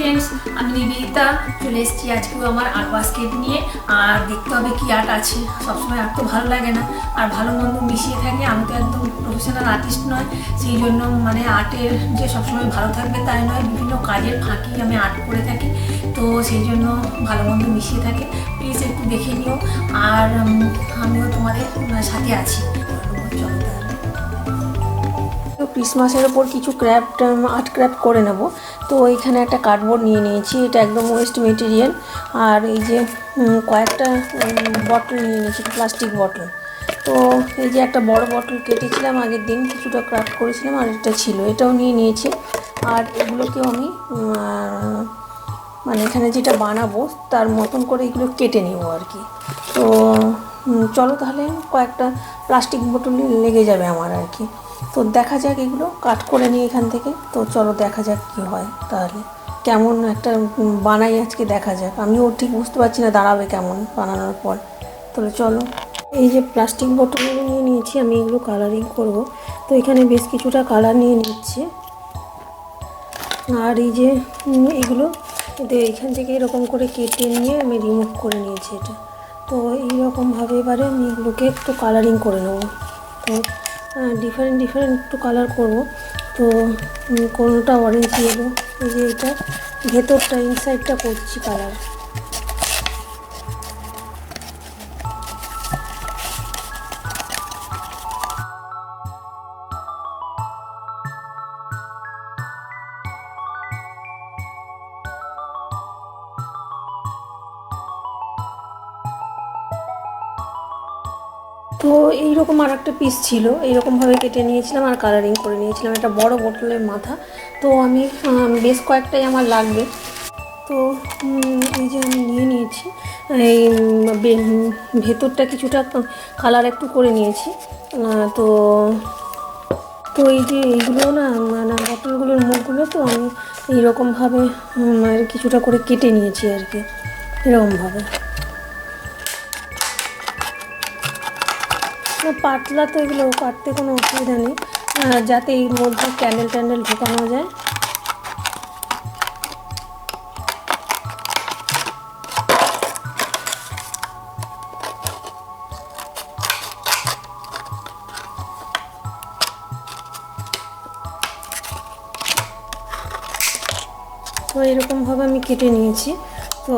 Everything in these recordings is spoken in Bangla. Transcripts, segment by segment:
ফ্রেন্ডস, আমি নিবেদিতা চলে এসেছি আজকেও আমার আর্ট বাস্কেট নিয়ে। আর দেখতে হবে কি আর্ট আছে। সবসময় আর্ট তো ভালো লাগে না, আর ভালো মন্দ মিশিয়ে থাকে। আমি তো একদম প্রফেশনাল আর্টিস্ট নয়, সেই জন্য মানে আর্টের যে সবসময় ভালো থাকবে তাই নয়, বিভিন্ন কাজের ফাঁকি আমি আর্ট করে থাকি, তো সেই জন্য ভালো মন্দ মিশিয়ে থাকে। প্লিজ একটু দেখে নিও, আর আমিও তোমাদের সাথে আছি। চলো তাহলে। তো ক্রিসমাসের ওপর কিছু আর্ট ক্রাফট করে নেব। তো এখানে একটা কার্ডবোর্ড নিয়ে নিয়েছি, এটা একদম ওয়েস্ট মেটেরিয়াল। আর এই যে কয়েকটা বটল নিয়ে নিয়েছি, প্লাস্টিক বটল। তো এই যে একটা বড় বটল কেটেছিলাম আগের দিন, কিছুটা ক্রাফট করেছিলাম, আর এটা ছিল, এটাও নিয়ে নিয়েছি। আর এগুলোকেও আমি মানে এখানে যেটা বানাবো তার মতন করে এগুলো কেটে নেব আর কি। তো চলো তাহলে, কয়েকটা প্লাস্টিক বোতল লেগে যাবে আমার আর কি। তো দেখা যাক, এগুলো কাট করে নিই এখান থেকে। তো চলো দেখা যাক কি হয়, তাহলে কেমন একটা বানাই আজকে দেখা যাক। আমিও ঠিক বুঝতে পারছি না দাঁড়াবে কেমন বানানোর পর। তাহলে চলো, এই যে প্লাস্টিক বোতলগুলো নিয়ে নিয়েছি, আমি এগুলো কালারিং করব। তো এখানে বেশ কিছুটা কালার নিয়ে নিচ্ছি। আর এই যে এগুলো এইখান থেকে এরকম করে কেটে নিয়ে আমি রিমুভ করে নিয়েছি এটা। তো এইরকমভাবে এবারে আমি এগুলোকে একটু কালারিং করে নেব। তো ডিফারেন্ট একটু কালার করব। তো কোনোটা অরেঞ্জ ইয়েলো, এই যে এটা ভেতরটা ইনসাইডটা করছি কালার। তো এইরকম আর একটা পিস ছিল, এইরকমভাবে কেটে নিয়েছিলাম আর কালারিং করে নিয়েছিলাম। একটা বড় বোতলের মাথা, তো আমি বেশ কয়েকটাই আমার লাগবে। তো এই যে আমি নিয়ে নিয়েছি, এই ভেতরটা কিছুটা কালার একটু করে নিয়েছি। তো তো এই যে এইগুলো না, মানে বোতলগুলোর মুখগুলো তো আমি এইরকমভাবে কিছুটা করে কেটে নিয়েছি আর কি, এরকমভাবে। পাতলা তো এগুলো কাটতে কোনো অসুবিধা নেই, যাতে এর মধ্যে ক্যান্ডেল ঢোকানো যায়। তো এরকমভাবে আমি কেটে নিয়েছি। তো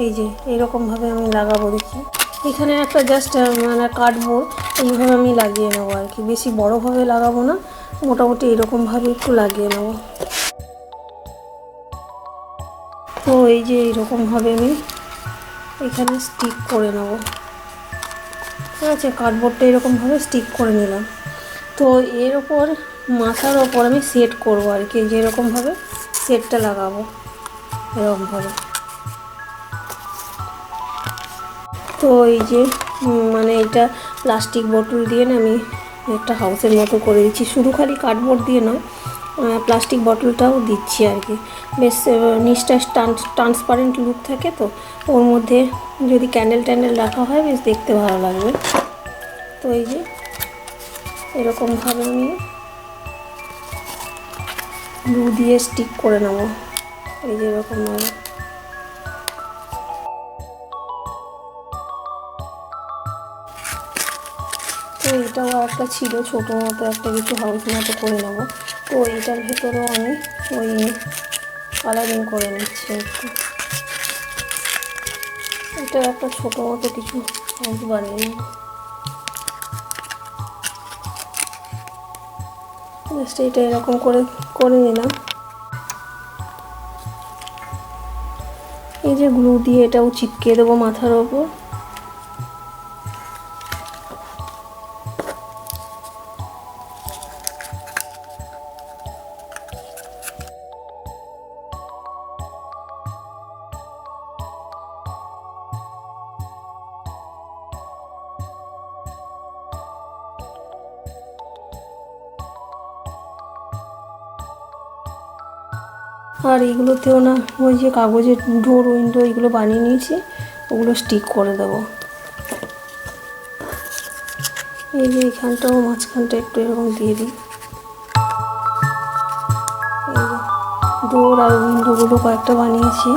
এই যে এরকমভাবে আমি লাগাবো দেখি। এখানে একটা জাস্ট মানে কাটবোর্ড, এইভাবে আমি লাগিয়ে নেবো আর কি। বেশি বড়োভাবে লাগাবো না, মোটামুটি এরকমভাবে একটু লাগিয়ে নেবো। তো এই যে এইরকমভাবে আমি এখানে স্টিক করে নেব। ঠিক আছে, কার্ডবোর্ডটা এরকমভাবে স্টিক করে নিলাম। তো এর ওপর মাথার ওপর আমি সেট করবো আর কি, যেরকমভাবে সেটটা লাগাবো এরকমভাবে। তো এই যে মানে এটা প্লাস্টিক বোতল দিয়ে না আমি একটা হাউসের মতো করে দিচ্ছি। শুধু খালি কার্ডবোর্ড দিয়ে নয়, প্লাস্টিক বোতলটাও দিচ্ছি আর কি। বেশ নিচটা ট্রান্সপারেন্ট লুক থাকে, তো ওর মধ্যে যদি ক্যান্ডেল রাখা হয় বেশ দেখতে ভালো লাগবে। তো এই যে এরকমভাবে আমি গ্লু দিয়ে স্টিক করে নেব, এই যে এরকমভাবে। তো এটাও একটা ছিল ছোটো মতো একটা কিছু হাউস মতো করে নেব। তো এটার ভেতরেও আমি ওই কালারিং করে নিচ্ছি একটু। এটা একটা ছোটো মতো কিছু হাউস বানিয়ে নেব। জাস্ট এটা এরকম করে নিলাম। এই যে গ্লু দিয়ে এটাও চিপকে দেবো মাথার ওপর। আর এগুলোতেও না ওই যে কাগজের ডোর উইন্ডো এগুলো বানিয়ে নিয়েছি, ওগুলো স্টিক করে দেবো। এই যে এখানটাও মাঝখানটা একটু এরকম দিয়ে দিই। এই যে ডোর আর উইন্ডোগুলো কয়েকটা বানিয়েছি।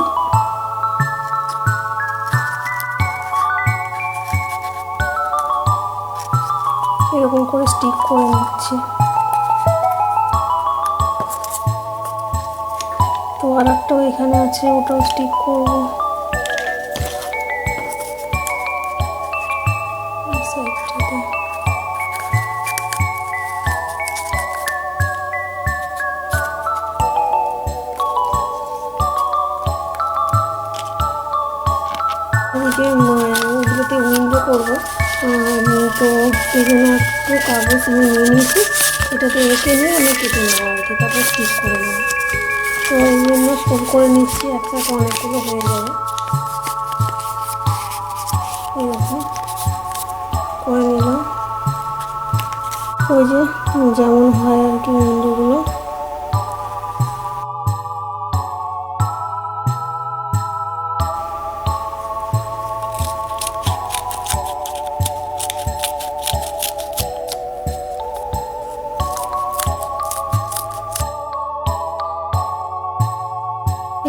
এরকম করে স্টিক করে নিচ্ছি। তো আর একটাও এখানে আছে, ওটাও স্টিক করবো। ওগুলোতে উইন্ডো করবো, তো এই জন্য একটু কাগজ আমি নিয়ে নিয়েছি, এটাতে রেখে নিয়ে আমি কেটে নেবো আর কি, তারপর স্টিক করে নেবো। তো এই জন্য ফোল্ড করে নিচ্ছি, একসাথে অনেকগুলো হয়ে যাবে। এরকম করে নিলাম, ওই যে যেমন হয় আর কি উইন্ডোগুলো।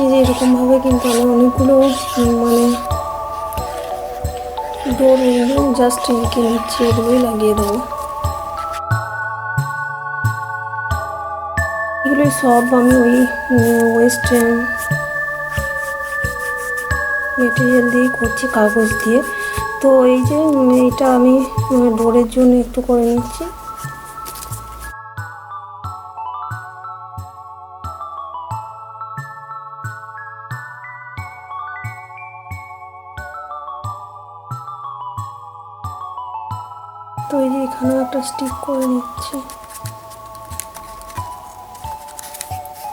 এই যে এরকমভাবে কিন্তু আমি অনেকগুলো মানে ডোর উইন্ডো জাস্ট এঁকে নিচ্ছি, এগুলোই লাগিয়ে দেবো। এগুলোই সব আমি ওই ওয়েস্ট মেটেরিয়াল দিয়ে করছি, কাগজ দিয়ে। তো এই যে এটা আমি ডোরের জন্য একটু করে নিচ্ছি। তো এই যে এখানেও একটা স্টিক করে নিচ্ছি।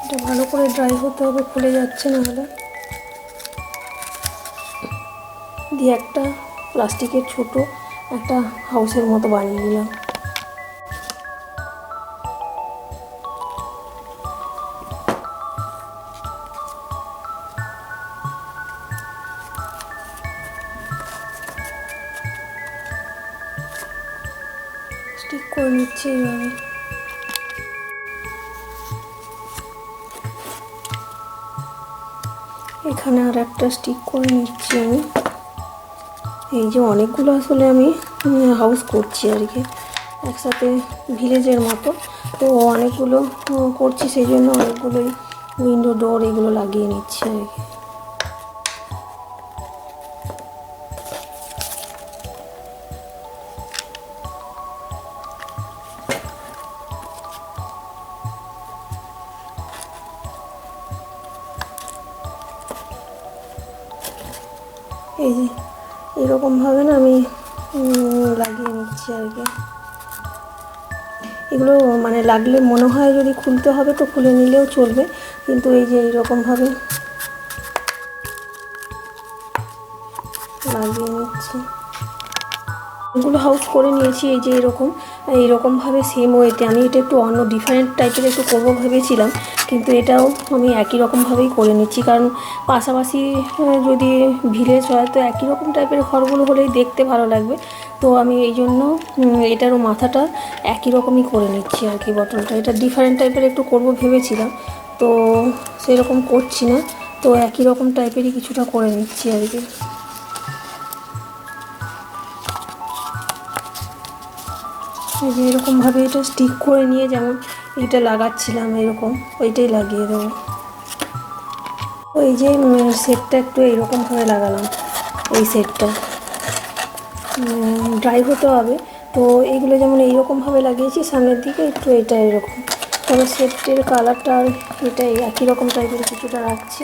এটা ভালো করে ড্রাই হতে হবে, খুলে যাচ্ছে না হলে। দিয়ে একটা প্লাস্টিকের ছোট একটা হাউসের মতো বানিয়ে নিলাম। স্টিক করে নিচ্ছি এইভাবে। এখানে আর একটা স্টিক করে নিচ্ছি আমি। এই যে অনেকগুলো আসলে আমি হাউস করছি আর কি, একসাথে ভিলেজের মতো। তো অনেকগুলো করছি, সেই জন্য অনেকগুলোই উইন্ডো ডোর এগুলো লাগিয়ে নিচ্ছি আর কি। এই যে এরকমভাবে না আমি লাগিয়ে নিচ্ছি আর কি। এগুলো মানে লাগলে মনে হয় যদি খুলতে হবে তো খুলে নিলেও চলবে, কিন্তু এই যে এইরকমভাবে লাগিয়ে নিচ্ছি। এগুলো হাউস করে নিয়েছি। এই যে এইরকমভাবে সেম ওয়েতে আমি এটা একটু অন্য ডিফারেন্ট টাইপের একটু করবো ভেবেছিলাম, কিন্তু এটাও আমি একই রকমভাবেই করে নিচ্ছি, কারণ পাশাপাশি যদি ভিলেজ হয় তো একই রকম টাইপের ঘরগুলো হলেই দেখতে ভালো লাগবে। তো আমি এই জন্য এটারও মাথাটা একই রকমই করে নিচ্ছি আর কি। বটলটা এটা ডিফারেন্ট টাইপের একটু করবো ভেবেছিলাম, তো সেরকম করছি না, তো একই রকম টাইপেরই কিছুটা করে নিচ্ছি আর কি। এই যে এরকমভাবে এটা স্টিক করে নিয়ে যেমন এটা লাগাচ্ছিলাম এরকম ওইটাই লাগিয়ে দেবো। ওই যে সেটটা একটু এইরকমভাবে লাগালাম, এই সেটটা ড্রাই হতে হবে। তো এইগুলো যেমন এইরকমভাবে লাগিয়েছি সামনের দিকে একটু এটা এরকম, তবে সেটের কালারটা আর এটা একই রকম টাইপের কিছুটা রাখছি,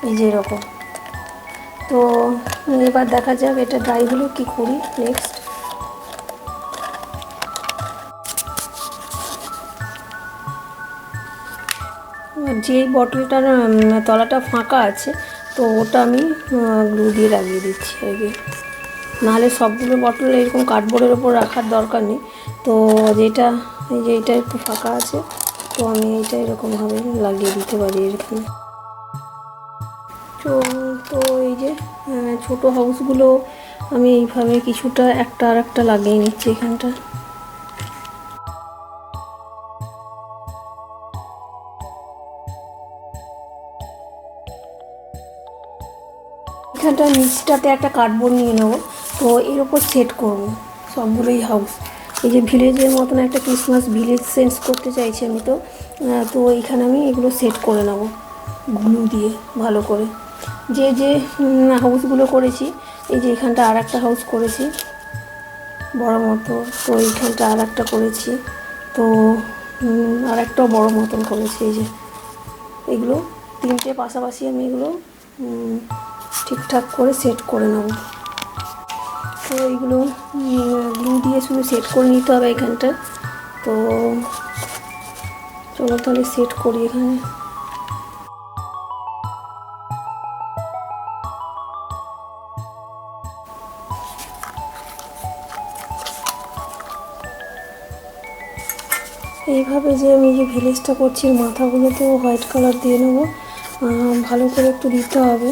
এই যে এরকম। তো এবার দেখা যাক এটা ড্রাই হলে কী করি নেক্সট। যেই বটলটার তলাটা ফাঁকা আছে তো ওটা আমি গ্লু দিয়ে লাগিয়ে দিচ্ছি আর কি, নাহলে সবগুলো বটল এরকম কার্ডবোর্ডের ওপর রাখার দরকার নেই। তো যেটা এই যে এটা একটু ফাঁকা আছে তো আমি এটা এরকমভাবে লাগিয়ে দিতে পারি এরকম। তো এই যে ছোটো হাউসগুলো আমি এইভাবে কিছুটা একটা আর একটা লাগিয়ে নিচ্ছি এখানটা। এইখানটা নিচটাতে একটা কার্ডবোর্ড নিয়ে নেবো, তো এর ওপর সেট করবো সবগুলোই হাউস। এই যে ভিলেজের মতন একটা ক্রিসমাস ভিলেজ সেন্স করতে চাইছি আমি, তো এইখানে আমি এগুলো সেট করে নেবো গ্লু দিয়ে ভালো করে। যে যে হাউসগুলো করেছি, এই যে এখানটা আর একটা হাউস করেছি বড় মতো, তো এইখানটা আর একটা করেছি, তো আর একটাও বড় মতন করেছি। এই যে এগুলো তিনটে পাশাপাশি আমি এগুলো ঠিকঠাক করে সেট করে নেব। তো এইগুলো গ্লু দিয়ে শুধু সেট করে নিতে হবে এখানটা। তো চলো তাহলে সেট করি এখানে। এইভাবে যে আমি যে ভিলেজটা করছি মাথাগুলোতেও হোয়াইট কালার দিয়ে নেবো, ভালো করে একটু দিতে হবে।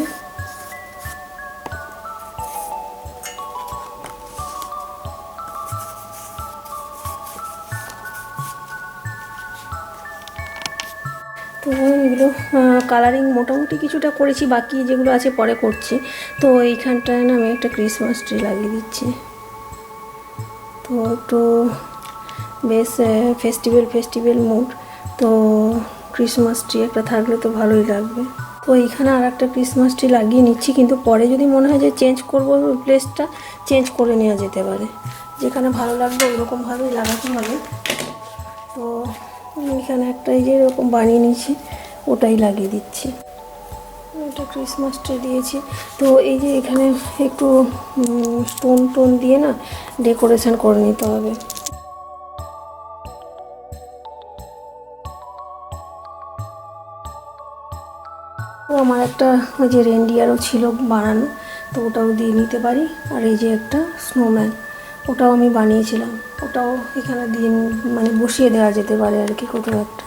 তো এগুলো কালারিং মোটামুটি কিছুটা করেছি, বাকি যেগুলো আছে পরে করছি। তো এইখানটায় না আমি একটা ক্রিসমাস ট্রি লাগিয়ে দিচ্ছি, তো একটু বেশ ফেস্টিভ্যাল মুড। তো ক্রিসমাস ট্রি একটা থাকলে তো ভালোই লাগবে। তো এইখানে আর একটা ক্রিসমাস ট্রি লাগিয়ে নিচ্ছি, কিন্তু পরে যদি মনে হয় যে চেঞ্জ করবো প্লেসটা, চেঞ্জ করে নেওয়া যেতে পারে। যেখানে ভালো লাগবে ওরকমভাবেই লাগাতে হবে। তো এখানে একটা এই যে এরকম বানিয়ে নিয়েছি, ওটাই লাগিয়ে দিচ্ছি। এটা ক্রিসমাস ট্রি দিয়েছি। তো এই যে এখানে একটু স্টোন দিয়ে না ডেকোরেশন করে নিতে হবে। তো আমার একটা ওই যে রেনডিয়ারও ছিল বানানো, তো ওটাও দিয়ে নিতে পারি। আর এই যে একটা স্নোম্যান, ওটাও আমি বানিয়েছিলাম, ওটাও এখানে দিয়ে মানে বসিয়ে দেওয়া যেতে পারে আর কি কোথাও একটা,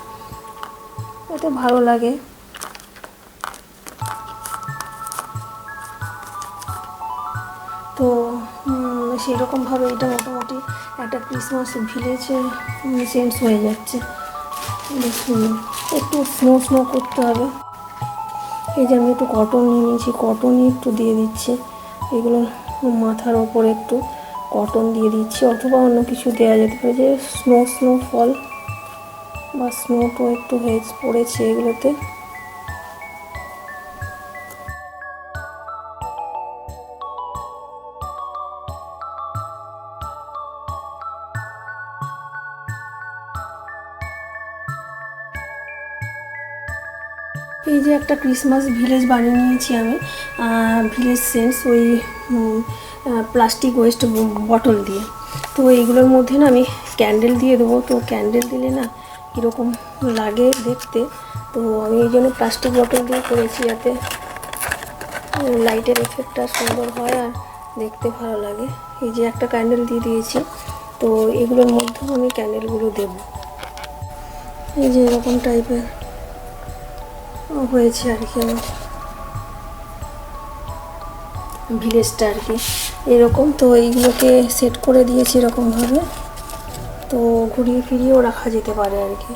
এতে ভালো লাগে। তো সেরকমভাবে এটা মোটামুটি একটা ক্রিসমাস ভিলেজের সেন্স হয়ে যাচ্ছে। একটু স্নো করতে হবে। এই যে আমি একটু কটন নিয়ে নিয়েছি, কটনই একটু দিয়ে দিচ্ছি। এগুলো মাথার ওপর একটু কটন দিয়ে দিচ্ছি, অথবা অন্য কিছু দেওয়া যেতে পারে, যে স্নোফল বা স্নোটো একটু পড়েছে এগুলোতে। এই যে একটা ক্রিসমাস ভিলেজ বানিয়ে নিয়েছি আমি, ভিলেজ সেন্স, ওই প্লাস্টিক ওয়েস্ট বটল দিয়ে। তো এইগুলোর মধ্যে না আমি ক্যান্ডেল দিয়ে দেবো। তো ক্যান্ডেল দিলে না কীরকম লাগে দেখতে, তো আমি এই জন্য প্লাস্টিক বটল দিয়ে করেছি, যাতে লাইটের এফেক্টটা সুন্দর হয় আর দেখতে ভালো লাগে। এই যে একটা ক্যান্ডেল দিয়ে দিয়েছি, তো এগুলোর মধ্যেও আমি ক্যান্ডেলগুলো দেবো। এই যে এরকম টাইপের হয়েছে আর কি আমার ভিলেজটা আর কি এরকম। তো এইগুলোকে সেট করে দিয়েছি এরকমভাবে, তো ঘুরিয়ে ফিরিয়েও রাখা যেতে পারে আর কি।